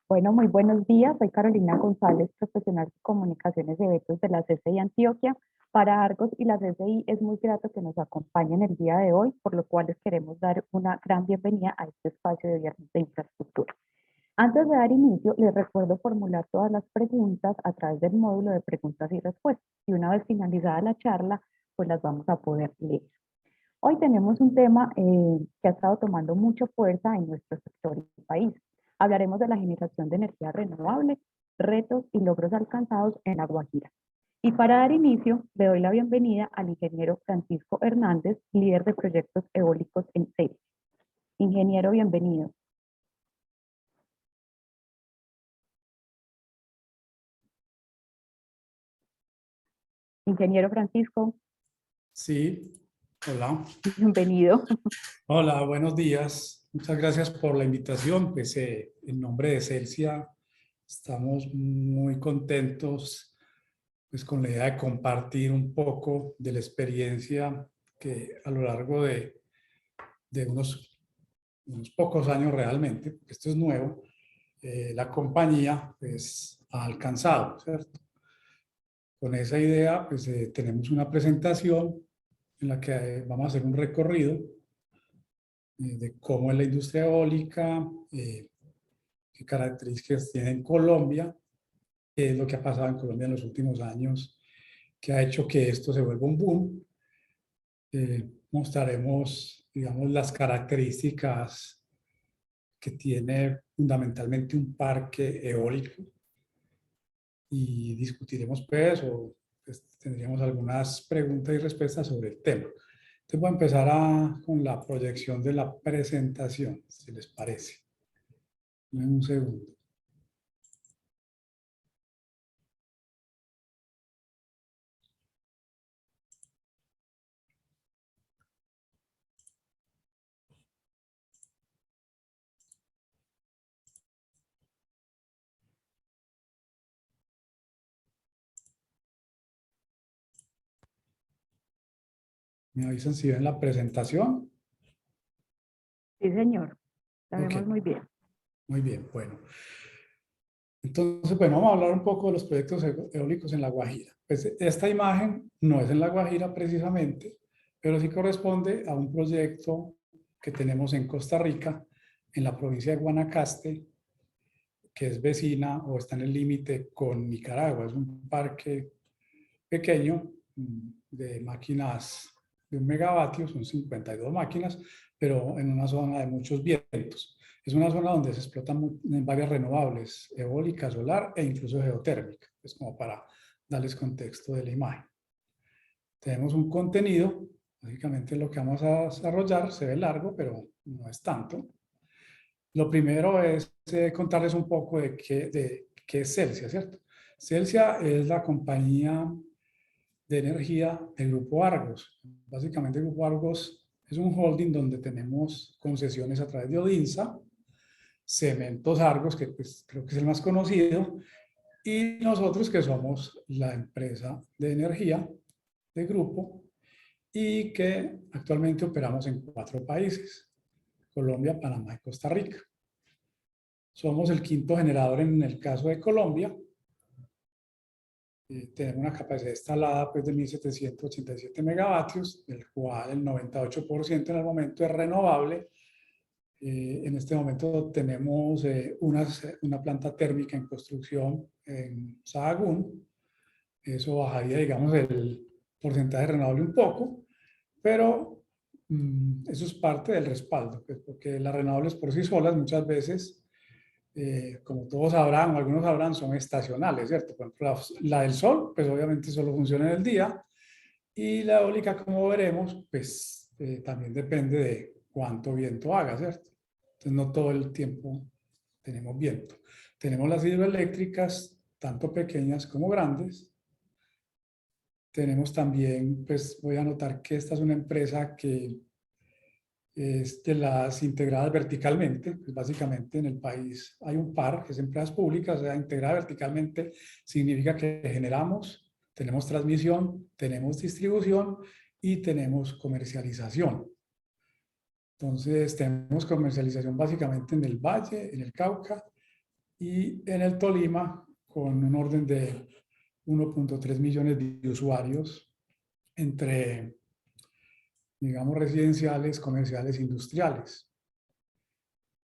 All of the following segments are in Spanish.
Bueno, muy buenos días. Soy Carolina González, profesional de comunicaciones de eventos de la CCI Antioquia. Para Argos y la CCI es muy grato que nos acompañen el día de hoy, por lo cual les queremos dar una gran bienvenida a este espacio de Viernes de Infraestructura. Antes de dar inicio, les recuerdo formular todas las preguntas a través del módulo de preguntas y respuestas. Y una vez finalizada la charla, pues las vamos a poder leer. Hoy tenemos un tema que ha estado tomando mucha fuerza en nuestro sector y país. Hablaremos de la generación de energía renovable, retos y logros alcanzados en La Guajira. Y para dar inicio, le doy la bienvenida al ingeniero Francisco Hernández, líder de proyectos eólicos en CELSIA. Ingeniero, bienvenido. Ingeniero Francisco. Sí, hola. Bienvenido. Hola, buenos días. Muchas gracias por la invitación. Pues en nombre de CELSIA estamos muy contentos pues, con la idea de compartir un poco de la experiencia que a lo largo de unos pocos años realmente, porque esto es nuevo, la compañía pues, ha alcanzado, ¿cierto? Con esa idea pues tenemos una presentación en la que vamos a hacer un recorrido de cómo es la industria eólica, qué características tiene en Colombia, qué es lo que ha pasado en Colombia en los últimos años, que ha hecho que esto se vuelva un boom. Mostraremos, digamos, las características que tiene fundamentalmente un parque eólico y discutiremos pues, o pues, tendríamos algunas preguntas y respuestas sobre el tema. Entonces voy a empezar con la proyección de la presentación, si les parece. Un segundo. ¿Me avisan si ven la presentación? Sí, señor. La Ok. vemos muy bien. Muy bien, bueno. Entonces, bueno, vamos a hablar un poco de los proyectos eólicos en La Guajira. Pues esta imagen no es en La Guajira precisamente, pero sí corresponde a un proyecto que tenemos en Costa Rica, en la provincia de Guanacaste, que es vecina o está en el límite con Nicaragua. Es un parque pequeño de máquinas de 1 megavatio, son 52 máquinas, pero en una zona de muchos vientos. Es una zona donde se explotan varias renovables, eólica, solar e incluso geotérmica, es como para darles contexto de la imagen. Tenemos un contenido, básicamente lo que vamos a desarrollar, se ve largo, pero no es tanto. Lo primero es contarles un poco de qué es Celsia, ¿cierto? Celsia es la compañía de energía del Grupo Argos. Básicamente el Grupo Argos es un holding donde tenemos concesiones a través de Odinsa, Cementos Argos, que pues, creo que es el más conocido, y nosotros que somos la empresa de energía del grupo y que actualmente operamos en 4 países, Colombia, Panamá y Costa Rica. Somos el 5º generador en el caso de Colombia. Tenemos una capacidad instalada pues, de 1.787 megavatios, del cual el 98% en el momento es renovable. En este momento tenemos una planta térmica en construcción en Sahagún. Eso bajaría, digamos, el porcentaje renovable un poco, pero eso es parte del respaldo, pues, porque las renovables por sí solas muchas veces como todos sabrán o algunos sabrán, son estacionales, ¿cierto? Por ejemplo, la del sol, pues obviamente solo funciona en el día, y la eólica, como veremos, pues también depende de cuánto viento haga, ¿cierto? Entonces no todo el tiempo tenemos viento. Tenemos las hidroeléctricas, tanto pequeñas como grandes. Tenemos también, pues voy a anotar que esta es una empresa que es de las integradas verticalmente, pues básicamente en el país hay un par, que es empresas públicas, o sea, integrada verticalmente significa que generamos, tenemos transmisión, tenemos distribución y tenemos comercialización. Entonces tenemos comercialización básicamente en el Valle, en el Cauca y en el Tolima, con un orden de 1.3 millones de usuarios entre, digamos, residenciales, comerciales, industriales.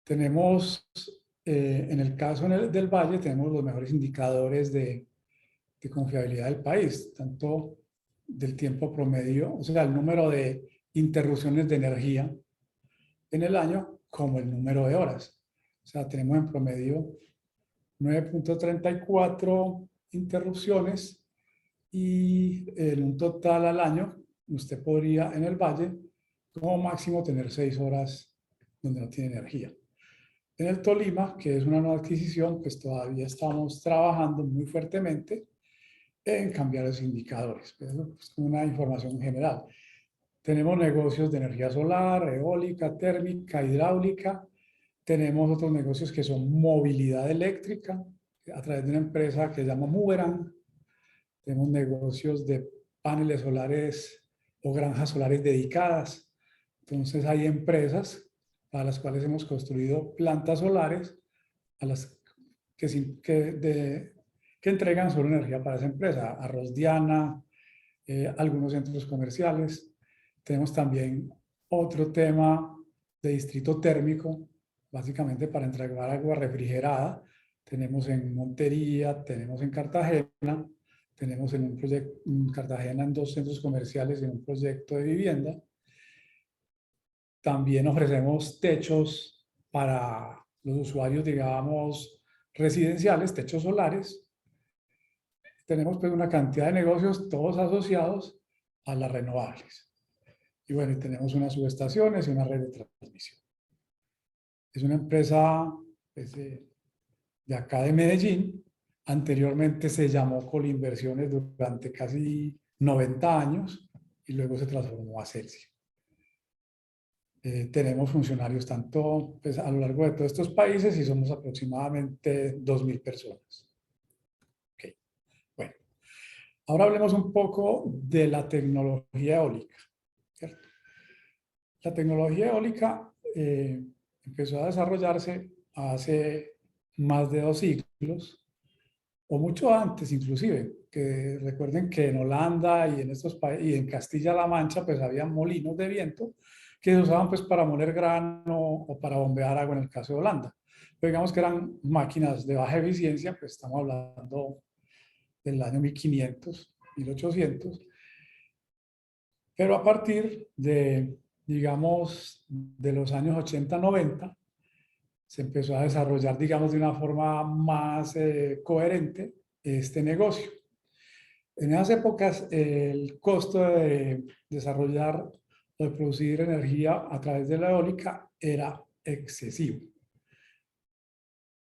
Tenemos, en el caso del Valle, tenemos los mejores indicadores de confiabilidad del país, tanto del tiempo promedio, o sea, el número de interrupciones de energía en el año, como el número de horas. O sea, tenemos en promedio 9.34 interrupciones y en un total al año, usted podría en el Valle como máximo tener 6 horas donde no tiene energía. En el Tolima, que es una nueva adquisición, pues todavía estamos trabajando muy fuertemente en cambiar los indicadores. Eso es una información general. Tenemos negocios de energía solar, eólica, térmica, hidráulica. Tenemos otros negocios que son movilidad eléctrica a través de una empresa que se llama Moverán. Tenemos negocios de paneles solares o granjas solares dedicadas. Entonces hay empresas para las cuales hemos construido plantas solares a las que entregan solo energía para esa empresa. Arroz Diana, algunos centros comerciales. Tenemos también otro tema de distrito térmico, básicamente para entregar agua refrigerada. Tenemos en Montería, tenemos en Cartagena, tenemos en un proyecto en Cartagena en 2 centros comerciales y en un proyecto de vivienda. También ofrecemos techos para los usuarios, digamos, residenciales, techos solares. Tenemos pues una cantidad de negocios, todos asociados a las renovables. Y bueno, y tenemos unas subestaciones y una red de transmisión. Es una empresa pues, de acá de Medellín. Anteriormente se llamó Colinversiones durante casi 90 años y luego se transformó a Celsius. Tenemos funcionarios tanto pues, a lo largo de todos estos países y somos aproximadamente 2.000 personas. Okay. Bueno, ahora hablemos un poco de la tecnología eólica. ¿Cierto? La tecnología eólica empezó a desarrollarse hace más de 2 siglos, o mucho antes inclusive, que recuerden que en Holanda y en estos países, y en Castilla-La Mancha, pues había molinos de viento que se usaban pues para moler grano o para bombear agua en el caso de Holanda. Pero digamos que eran máquinas de baja eficiencia, pues estamos hablando del año 1500, 1800, pero a partir de, digamos, de los años 80, 90, se empezó a desarrollar, digamos, de una forma más coherente este negocio. En esas épocas, el costo de desarrollar o de producir energía a través de la eólica era excesivo.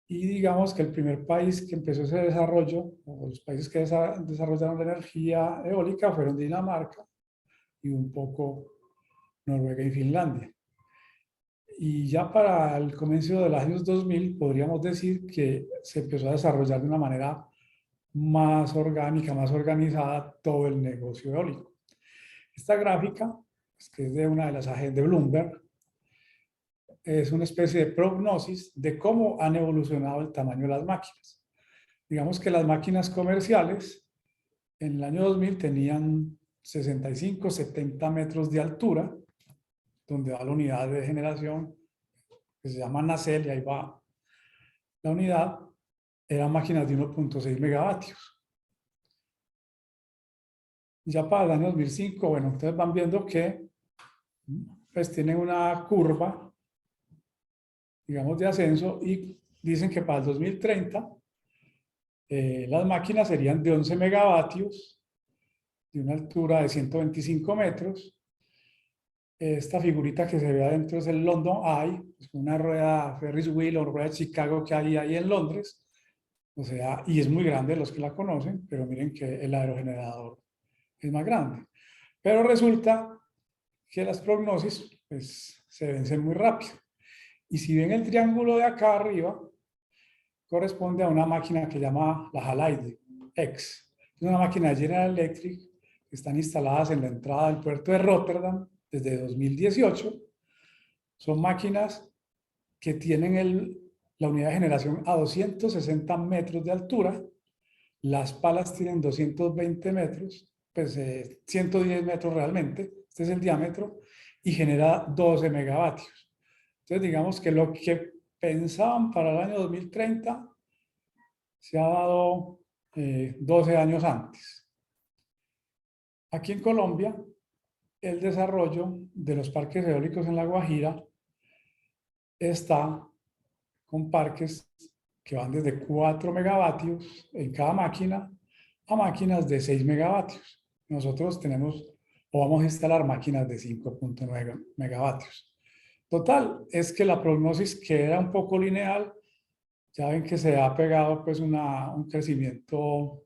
Y digamos que el primer país que empezó ese desarrollo, o los países que desarrollaron la energía eólica, fueron Dinamarca y un poco Noruega y Finlandia. Y ya para el comienzo de los años 2000 podríamos decir que se empezó a desarrollar de una manera más orgánica, más organizada todo el negocio eólico. Esta gráfica, que es de una de las agencias de Bloomberg, es una especie de prognosis de cómo han evolucionado el tamaño de las máquinas. Digamos que las máquinas comerciales en el año 2000 tenían 65, 70 metros de altura, donde va la unidad de generación, que se llama nacelle, y ahí va la unidad, eran máquinas de 1.6 megavatios. Ya para el año 2005, bueno, ustedes van viendo que pues tienen una curva, digamos, de ascenso y dicen que para el 2030 las máquinas serían de 11 megavatios, de una altura de 125 metros. Esta figurita que se ve adentro es el London Eye, es una rueda Ferris wheel o rueda de Chicago que hay ahí en Londres. O sea, y es muy grande los que la conocen, pero miren que el aerogenerador es más grande. Pero resulta que las prognosis pues, se vencen muy rápido. Y si ven el triángulo de acá arriba, corresponde a una máquina que se llama la Haliade X. Es una máquina de General Electric que están instaladas en la entrada del puerto de Rotterdam desde 2018 Son máquinas que tienen la unidad de generación a 260 metros de altura, las palas tienen 220 metros, pues 110 metros realmente, este es el diámetro, y genera 12 megavatios. Entonces digamos que lo que pensaban para el año 2030 se ha dado 12 años antes. Aquí en Colombia, el desarrollo de los parques eólicos en La Guajira está con parques que van desde 4 megavatios en cada máquina a máquinas de 6 megavatios. Nosotros tenemos o vamos a instalar máquinas de 5.9 megavatios. Total, es que la prognosis, que era un poco lineal, ya ven que se ha pegado pues un crecimiento,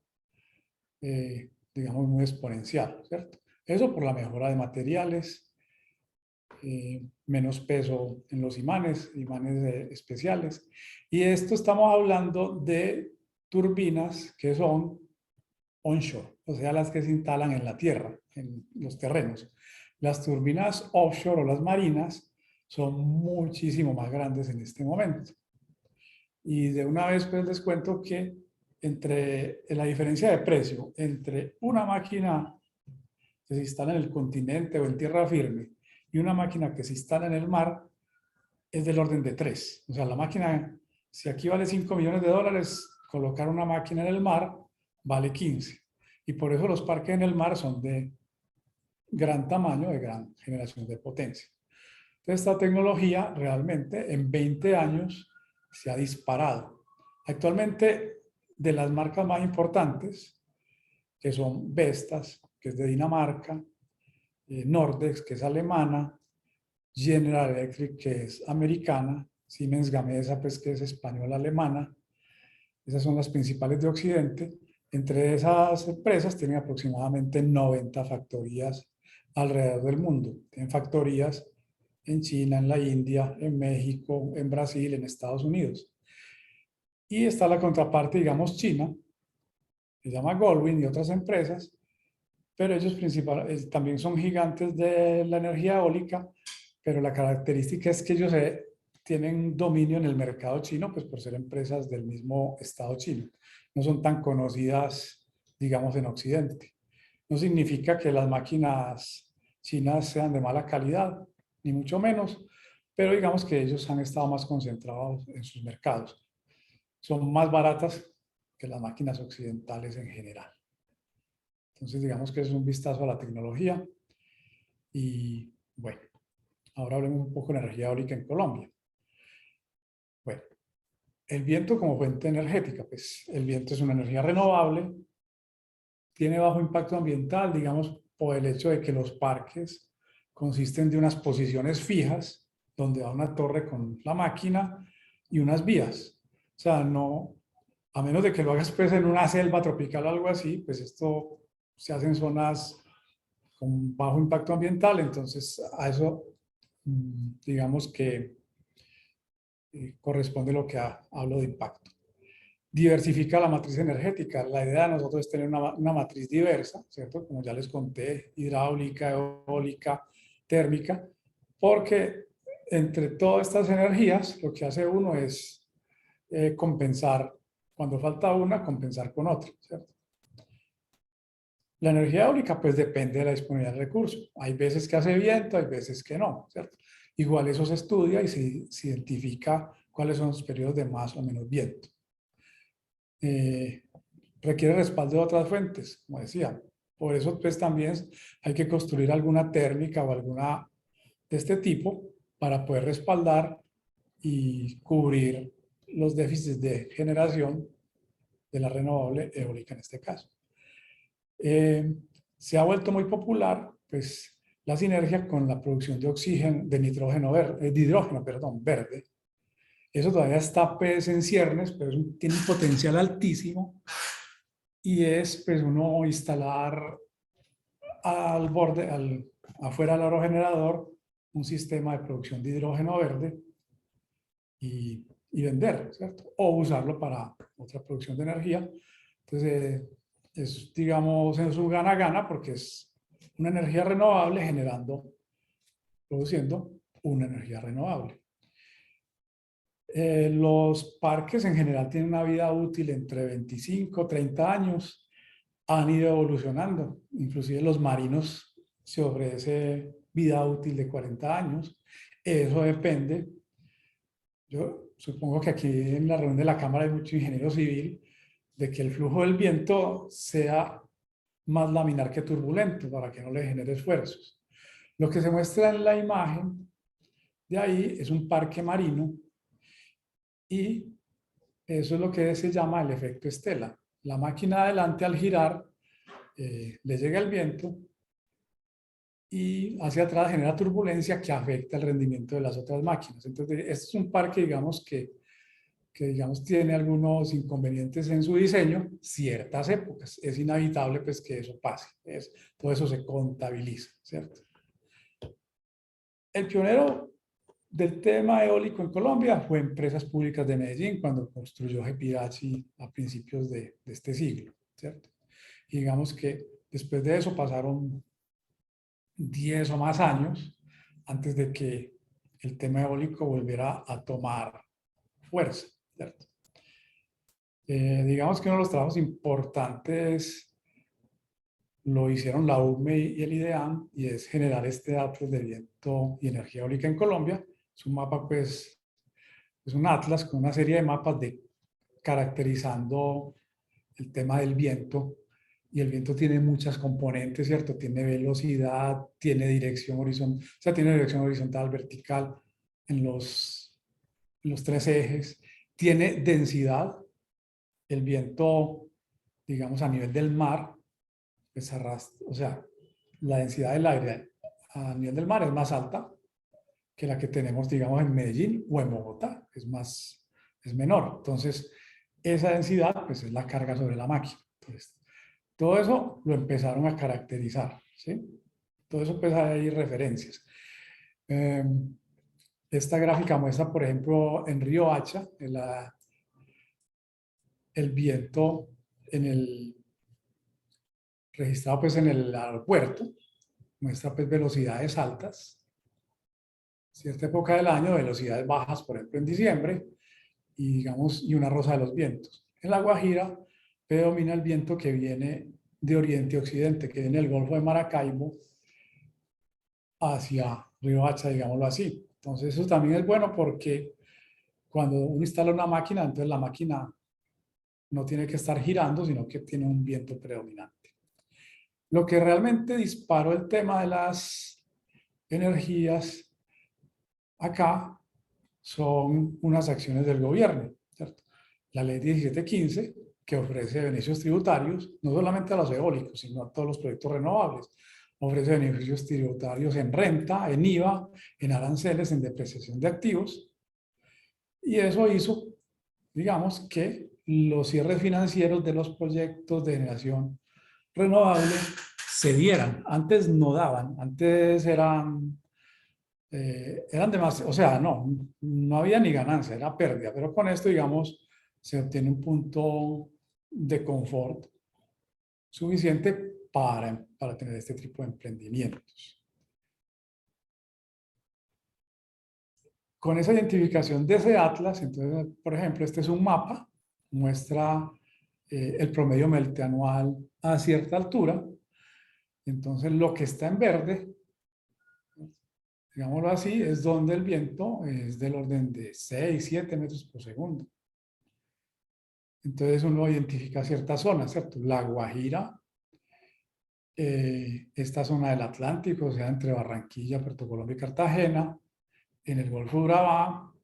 digamos, muy exponencial, ¿cierto? Eso por la mejora de materiales, menos peso en los imanes especiales. Y esto estamos hablando de turbinas que son onshore, o sea, las que se instalan en la tierra, en los terrenos. Las turbinas offshore o las marinas son muchísimo más grandes en este momento. Y de una vez pues les cuento que entre la diferencia de precio entre una máquina que se instala en el continente o en tierra firme y una máquina que se instala en el mar es del orden de 3. O sea, la máquina, si aquí vale 5 millones de dólares, colocar una máquina en el mar vale 15. Y por eso los parques en el mar son de gran tamaño, de gran generación de potencia. Entonces, esta tecnología realmente en 20 años se ha disparado. Actualmente, de las marcas más importantes, que son Vestas, que es de Dinamarca, Nordex, que es alemana, General Electric, que es americana, Siemens Gamesa, pues, que es española-alemana. Esas son las principales de Occidente. Entre esas empresas tienen aproximadamente 90 factorías alrededor del mundo. Tienen factorías en China, en la India, en México, en Brasil, en Estados Unidos. Y está la contraparte, digamos, China, se llama Goldwind y otras empresas, pero ellos también son gigantes de la energía eólica, pero la característica es que ellos tienen dominio en el mercado chino, pues por ser empresas del mismo Estado chino. No son tan conocidas, digamos, en Occidente. No significa que las máquinas chinas sean de mala calidad, ni mucho menos, pero digamos que ellos han estado más concentrados en sus mercados. Son más baratas que las máquinas occidentales en general. Entonces, digamos que es un vistazo a la tecnología. Y bueno, ahora hablemos un poco de energía eólica en Colombia. Bueno, el viento como fuente energética, pues el viento es una energía renovable, tiene bajo impacto ambiental, digamos, por el hecho de que los parques consisten de unas posiciones fijas, donde va una torre con la máquina y unas vías. O sea, no, a menos de que lo hagas pues en una selva tropical o algo así, pues esto se hace en zonas con bajo impacto ambiental, entonces a eso digamos que corresponde lo que hablo de impacto. Diversifica la matriz energética. La idea de nosotros es tener una matriz diversa, ¿cierto? Como ya les conté, hidráulica, eólica, térmica, porque entre todas estas energías lo que hace uno es compensar, cuando falta una, compensar con otra, ¿cierto? La energía eólica pues depende de la disponibilidad del recurso. Hay veces que hace viento, hay veces que no, ¿cierto? Igual eso se estudia y se identifica cuáles son los periodos de más o menos viento. Requiere respaldo de otras fuentes, como decía. Por eso pues también hay que construir alguna térmica o alguna de este tipo para poder respaldar y cubrir los déficits de generación de la renovable eólica en este caso. Se ha vuelto muy popular pues la sinergia con la producción de oxígeno, de nitrógeno verde, de hidrógeno, perdón, verde. Eso todavía está pues en ciernes, pero tiene un potencial altísimo y es pues uno instalar al borde, afuera del aerogenerador, un sistema de producción de hidrógeno verde y venderlo, ¿cierto? O usarlo para otra producción de energía. Entonces, es, digamos, es un gana-gana porque es una energía renovable produciendo una energía renovable. Los parques en general tienen una vida útil entre 25 30 años, han ido evolucionando, inclusive los marinos se ofrece vida útil de 40 años, eso depende. Yo supongo que aquí en la reunión de la Cámara hay mucho ingeniero civil, de que el flujo del viento sea más laminar que turbulento para que no le genere esfuerzos. Lo que se muestra en la imagen de ahí es un parque marino y eso es lo que se llama el efecto estela. La máquina adelante al girar le llega el viento y hacia atrás genera turbulencia que afecta el rendimiento de las otras máquinas. Entonces, este es un parque, digamos, que digamos, tiene algunos inconvenientes en su diseño, ciertas épocas. Es inevitable, pues, que eso pase. Todo eso se contabiliza, ¿cierto? El pionero del tema eólico en Colombia fue Empresas Públicas de Medellín, cuando construyó Gepirachi a principios de este siglo, ¿cierto? Y digamos que después de eso pasaron 10 o más años antes de que el tema eólico volviera a tomar fuerza, ¿cierto? Digamos que uno de los trabajos importantes lo hicieron la UME y el IDEAM, y es generar este atlas de viento y energía eólica en Colombia. Es un mapa, pues, es un atlas con una serie de mapas caracterizando el tema del viento, y el viento tiene muchas componentes, ¿cierto? Tiene velocidad, tiene dirección horizontal, o sea, tiene dirección horizontal, vertical en los tres ejes, tiene densidad, el viento, digamos, a nivel del mar, pues arrastra, o sea, la densidad del aire a nivel del mar es más alta que la que tenemos, digamos, en Medellín o en Bogotá, es menor. Entonces, esa densidad, pues, es la carga sobre la máquina. Entonces, todo eso lo empezaron a caracterizar, ¿sí? Todo eso, pues, hay referencias. Esta gráfica muestra, por ejemplo, en Río Hacha, el viento registrado, pues, en el aeropuerto, muestra, pues, velocidades altas, cierta época del año, velocidades bajas, por ejemplo, en diciembre, y, digamos, y una rosa de los vientos. En La Guajira predomina el viento que viene de oriente a occidente, que viene del Golfo de Maracaibo hacia Río Hacha, digámoslo así. Entonces, eso también es bueno porque cuando uno instala una máquina, entonces la máquina no tiene que estar girando, sino que tiene un viento predominante. Lo que realmente disparó el tema de las energías acá son unas acciones del gobierno, ¿cierto? La ley 1715, que ofrece beneficios tributarios, no solamente a los eólicos, sino a todos los proyectos renovables. Ofrece beneficios tributarios en renta, en IVA, en aranceles, en depreciación de activos. Y eso hizo, digamos, que los cierres financieros de los proyectos de generación renovable se dieran. Antes no daban, antes eran demasiado, o sea, no había ni ganancia, era pérdida, pero con esto, digamos, se obtiene un punto de confort suficiente para tener este tipo de emprendimientos. Con esa identificación de ese atlas, entonces, por ejemplo, este es un mapa, muestra el promedio multianual a cierta altura. Entonces, lo que está en verde, digámoslo así, es donde el viento es del orden de 6, 7 metros por segundo. Entonces uno identifica ciertas zonas, ¿cierto? La Guajira, esta zona del Atlántico, o sea, entre Barranquilla, Puerto Colombia y Cartagena, en el Golfo de Urabá,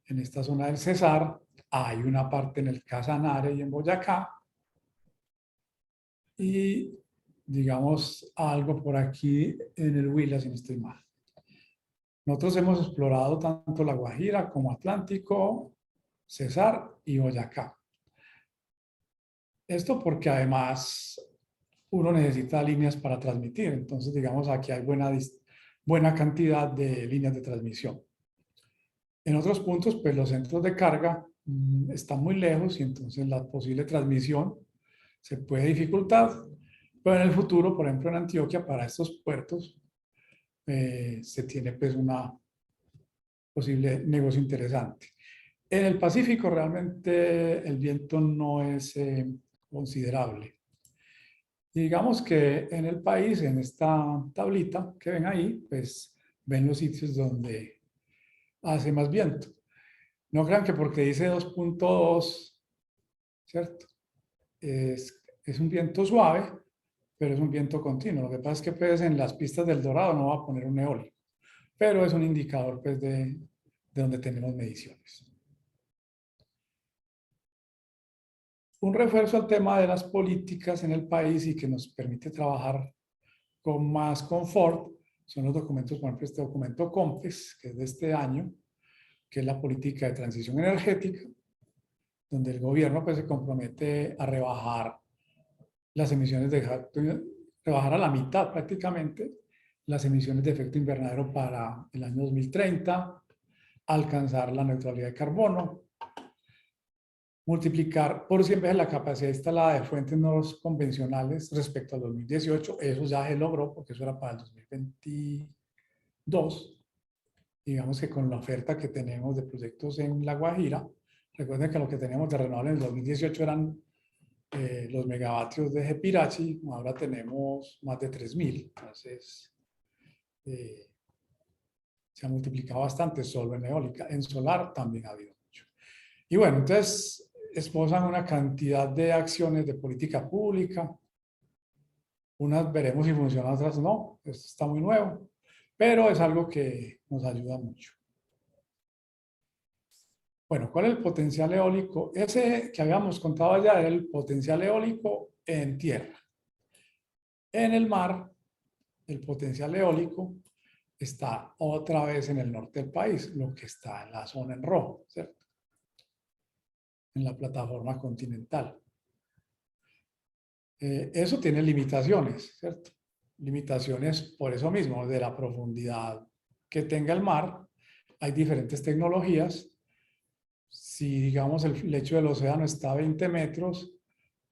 en esta zona del Cesar, hay una parte en el Casanare y en Boyacá, y, digamos, algo por aquí en el Huila, si no estoy mal. Nosotros hemos explorado tanto la Guajira como Atlántico, Cesar y Boyacá. Esto porque además uno necesita líneas para transmitir. Entonces, digamos, aquí hay buena cantidad de líneas de transmisión. En otros puntos, pues los centros de carga están muy lejos y entonces la posible transmisión se puede dificultar. Pero en el futuro, por ejemplo, en Antioquia, para estos puertos, se tiene pues una posible negocio interesante. En el Pacífico realmente el viento no es considerable. Y digamos que en el país, en esta tablita que ven ahí, pues ven los sitios donde hace más viento. No crean que porque dice 2.2, ¿cierto? Es un viento suave, pero es un viento continuo. Lo que pasa es que pues, en las pistas del Dorado no va a poner un eólico, pero es un indicador pues, de donde tenemos mediciones. Un refuerzo al tema de las políticas en el país y que nos permite trabajar con más confort son los documentos, por ejemplo, este documento COMPES, que es de este año, que es la política de transición energética, donde el gobierno pues, se compromete a rebajar las emisiones rebajar a la mitad prácticamente las emisiones de efecto invernadero para el año 2030, alcanzar la neutralidad de carbono, multiplicar por 100 veces la capacidad instalada de fuentes no convencionales respecto al 2018. Eso ya se logró porque eso era para el 2022. Digamos que con la oferta que tenemos de proyectos en La Guajira, recuerden que lo que teníamos de renovable en el 2018 eran los megavatios de Gepirachi, ahora tenemos más de 3.000, entonces se ha multiplicado bastante solo en eólica. En solar también ha habido mucho. Y bueno, entonces esposan una cantidad de acciones de política pública, unas veremos si funcionan, otras no, esto está muy nuevo, pero es algo que nos ayuda mucho. Bueno, ¿cuál es el potencial eólico? Ese que habíamos contado allá era el potencial eólico en tierra. En el mar, el potencial eólico está otra vez en el norte del país, lo que está en la zona en rojo, ¿cierto? En la plataforma continental. Eso tiene limitaciones, ¿cierto? Limitaciones por eso mismo, de la profundidad que tenga el mar. Hay diferentes tecnologías. Si, digamos, el lecho del océano está a 20 metros,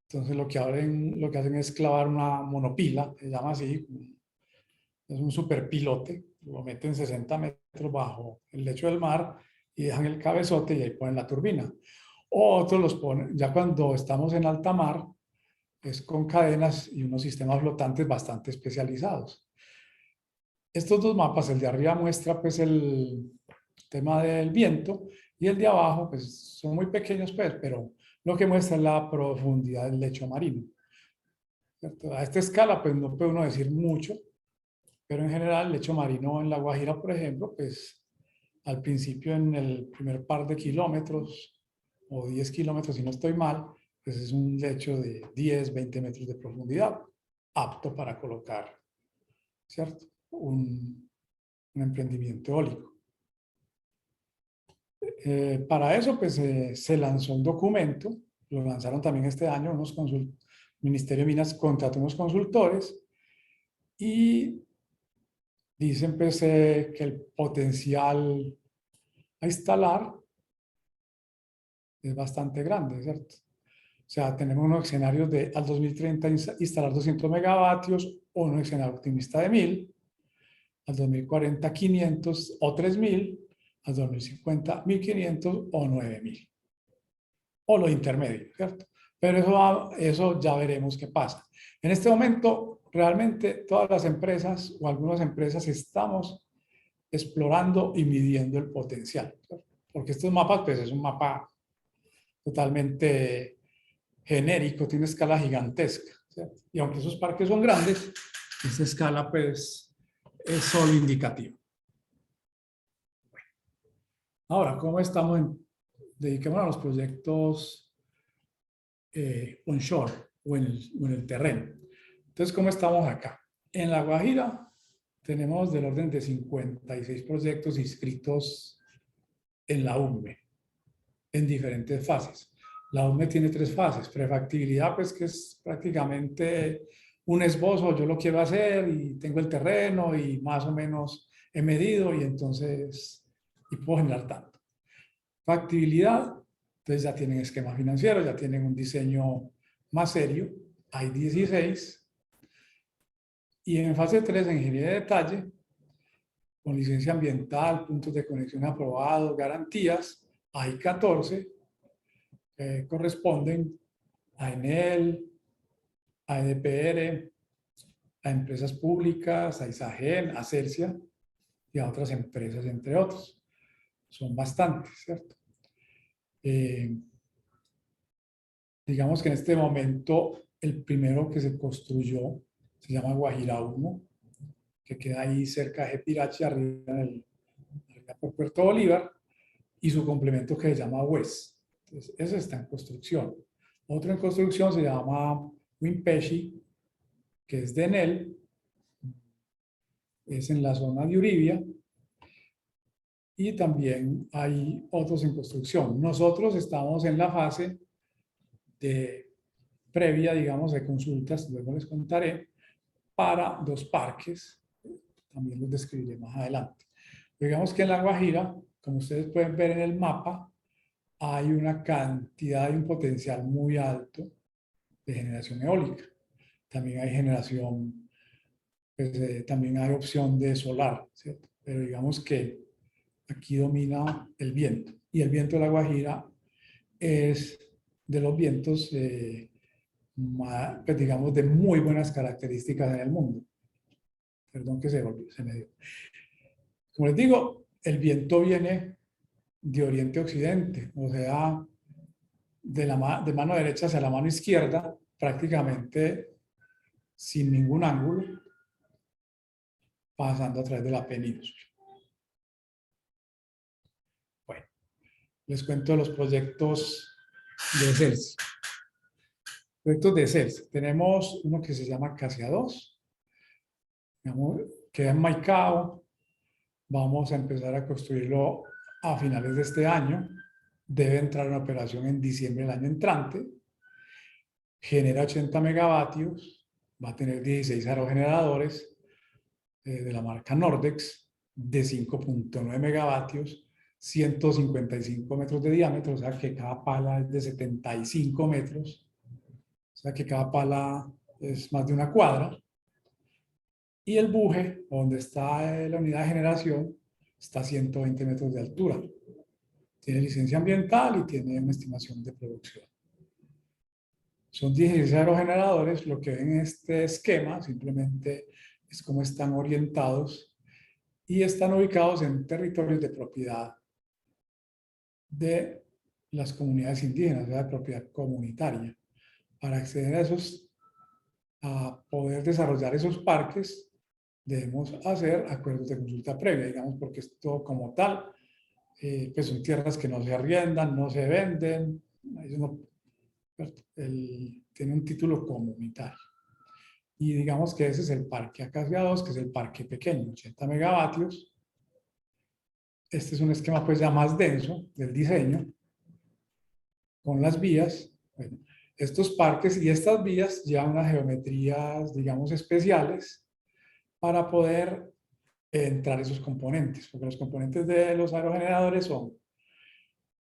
entonces lo que hacen es clavar una monopila, se llama así, es un superpilote, lo meten 60 metros bajo el lecho del mar y dejan el cabezote y ahí ponen la turbina. O otros los ponen, ya cuando estamos en alta mar, es con cadenas y unos sistemas flotantes bastante especializados. Estos dos mapas, el de arriba muestra pues el tema del viento y el de abajo pues son muy pequeños pues, pero lo que muestra es la profundidad del lecho marino. ¿Cierto? A esta escala pues no puede uno decir mucho, pero en general el lecho marino en La Guajira, por ejemplo, pues al principio en el primer par de kilómetros o 10 kilómetros si no estoy mal, pues es un lecho de 10, 20 metros de profundidad, apto para colocar, ¿cierto? Un emprendimiento eólico. Para eso, pues se lanzó un documento, lo lanzaron también este año, el Ministerio de Minas contrató unos consultores y dicen pues, que el potencial a instalar es bastante grande, ¿cierto? O sea, tenemos unos escenarios de al 2030 instalar 200 megavatios o un escenario optimista de 1.000, al 2040 500 o 3.000, al 2050 1.500 o 9.000. O lo intermedio, ¿cierto? Pero eso ya veremos qué pasa. En este momento, realmente todas las empresas o algunas empresas estamos explorando y midiendo el potencial, ¿cierto? Porque estos mapas, pues es un mapa totalmente genérico, tiene escala gigantesca, ¿cierto? Y aunque esos parques son grandes, esta escala, pues, es solo indicativa. Ahora, ¿cómo estamos? Dediquémonos a los proyectos onshore o en el terreno. Entonces, ¿cómo estamos acá? En La Guajira tenemos del orden de 56 proyectos inscritos en la UME, en diferentes fases. La UME tiene 3 fases. Prefactibilidad, pues que es prácticamente un esbozo, yo lo quiero hacer y tengo el terreno y más o menos he medido y entonces, y puedo generar tanto. Factibilidad, entonces ya tienen esquema financiero, ya tienen un diseño más serio, hay 16. Y en fase 3, en ingeniería de detalle, con licencia ambiental, puntos de conexión aprobados, garantías, hay 14 que corresponden a Enel, a EDPR, a empresas públicas, a Isagen, a Celsia y a otras empresas, entre otros. Son bastantes, ¿cierto? Digamos que en este momento el primero que se construyó se llama Guajira 1, que queda ahí cerca de Pirachi, arriba por Puerto Bolívar, y su complemento que se llama WES. Entonces, ese está en construcción. Otro en construcción se llama Wimpeshi, que es de Enel, es en la zona de Uribia, y también hay otros en construcción. Nosotros estamos en la fase de previa, digamos, de consultas, luego les contaré, para 2 parques, también los describiré más adelante. Digamos que en La Guajira, como ustedes pueden ver en el mapa, hay una cantidad y un potencial muy alto de generación eólica. También hay generación, pues, también hay opción de solar, ¿cierto? Pero digamos que aquí domina el viento. Y el viento de La Guajira es de los vientos, pues digamos, de muy buenas características en el mundo. Perdón que se me dio. Como les digo, el viento viene de oriente a occidente, o sea, de mano derecha hacia la mano izquierda, prácticamente sin ningún ángulo, pasando a través de la península. Bueno, les cuento los proyectos de CELSI. Proyectos de CELSI. Tenemos uno que se llama Casia 2, queda en Maicao. Vamos a empezar a construirlo a finales de este año. Debe entrar en operación en diciembre del año entrante. Genera 80 megavatios. Va a tener 16 aerogeneradores de la marca Nordex de 5.9 megavatios, 155 metros de diámetro, o sea que cada pala es de 75 metros, o sea que cada pala es más de una cuadra. Y el buje, donde está la unidad de generación, está a 120 metros de altura. Tiene licencia ambiental y tiene una estimación de producción. Son 16 aerogeneradores. Lo que ven en este esquema simplemente es cómo están orientados y están ubicados en territorios de propiedad de las comunidades indígenas, o sea, de propiedad comunitaria. Para acceder a esos, a poder desarrollar esos parques, debemos hacer acuerdos de consulta previa, digamos, porque esto como tal, pues son tierras que no se arriendan, no se venden, ellos no, tiene un título comunitario. Y digamos que ese es el parque Acacia 2, que es el parque pequeño, 80 megavatios. Este es un esquema pues ya más denso del diseño, con las vías. Bueno, estos parques y estas vías llevan unas geometrías, digamos, especiales para poder entrar esos componentes, porque los componentes de los aerogeneradores son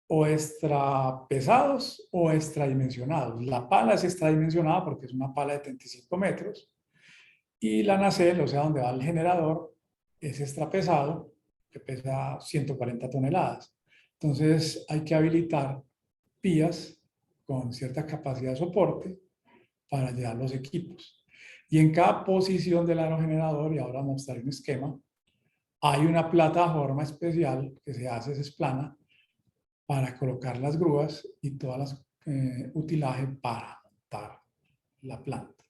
o extra pesados o extradimensionados. La pala es extradimensionada porque es una pala de 35 metros y la nacelle, o sea, donde va el generador, es extra pesado, que pesa 140 toneladas. Entonces hay que habilitar vías con cierta capacidad de soporte para llevar los equipos. Y en cada posición del aerogenerador, y ahora mostraré un esquema, hay una plataforma especial que se hace, es plana, para colocar las grúas y todas las utilaje para montar la planta.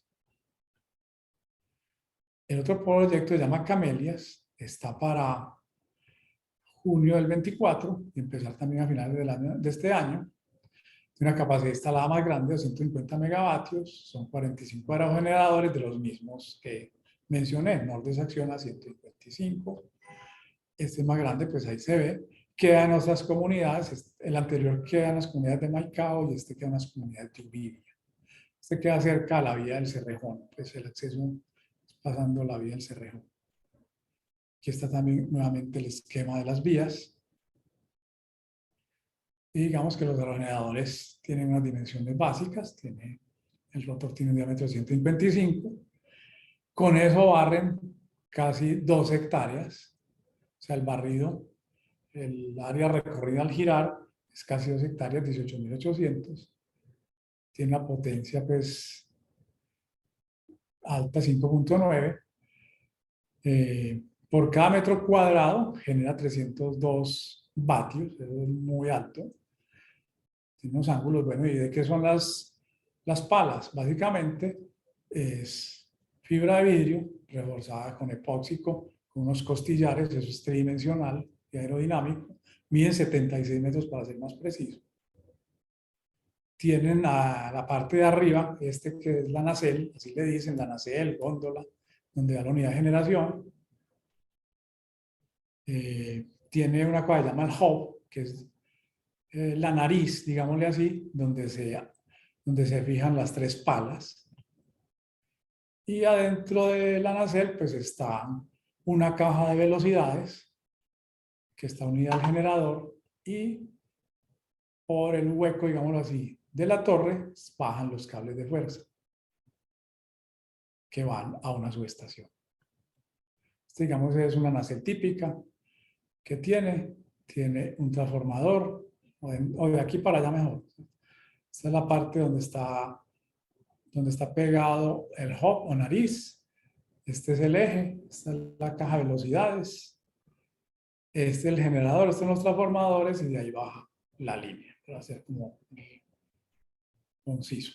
El otro proyecto se llama Camelias, está para junio del 24 y empezar también a finales de este año. Tiene una capacidad instalada más grande de 150 megavatios, son 45 aerogeneradores de los mismos que mencioné, Nordex Acciona 125. Este es más grande, pues ahí se ve. Queda en otras comunidades, el anterior queda en las comunidades de Maicao y este queda en las comunidades de Uribia. Este queda cerca a la vía del Cerrejón, pues el acceso es pasando la vía del Cerrejón. Aquí está también nuevamente el esquema de las vías. Y digamos que los aerogeneradores tienen unas dimensiones básicas, el rotor tiene un diámetro de 155, con eso barren casi 2 hectáreas sea, el barrido, el área recorrida al girar es casi 2 hectáreas, 18.800. Tiene una potencia pues alta, 5.9. Por cada metro cuadrado genera 302 vatios, eso es muy alto. Tiene unos ángulos, bueno, ¿y de qué son las palas? Básicamente es fibra de vidrio reforzada con epóxico, con unos costillares, eso es tridimensional y aerodinámico. Miden 76 metros para ser más preciso. Tienen a la parte de arriba, que es la nacelle, así le dicen, la nacelle, góndola, donde va la unidad de generación. Tiene una cosa que se llama el hub, que es la nariz, digámosle así, donde se fijan las 3 palas. Y adentro de la nacelle pues está una caja de velocidades que está unida al generador, y por el hueco, digámoslo así, de la torre bajan los cables de fuerza que van a una subestación. Digamos, es una nacelle típica que tiene un transformador, o de aquí para allá mejor. Esta es la parte donde está pegado el hub o nariz. Este es el eje, esta es la caja de velocidades, este es el generador, estos son los transformadores, y de ahí baja la línea, para hacer como conciso.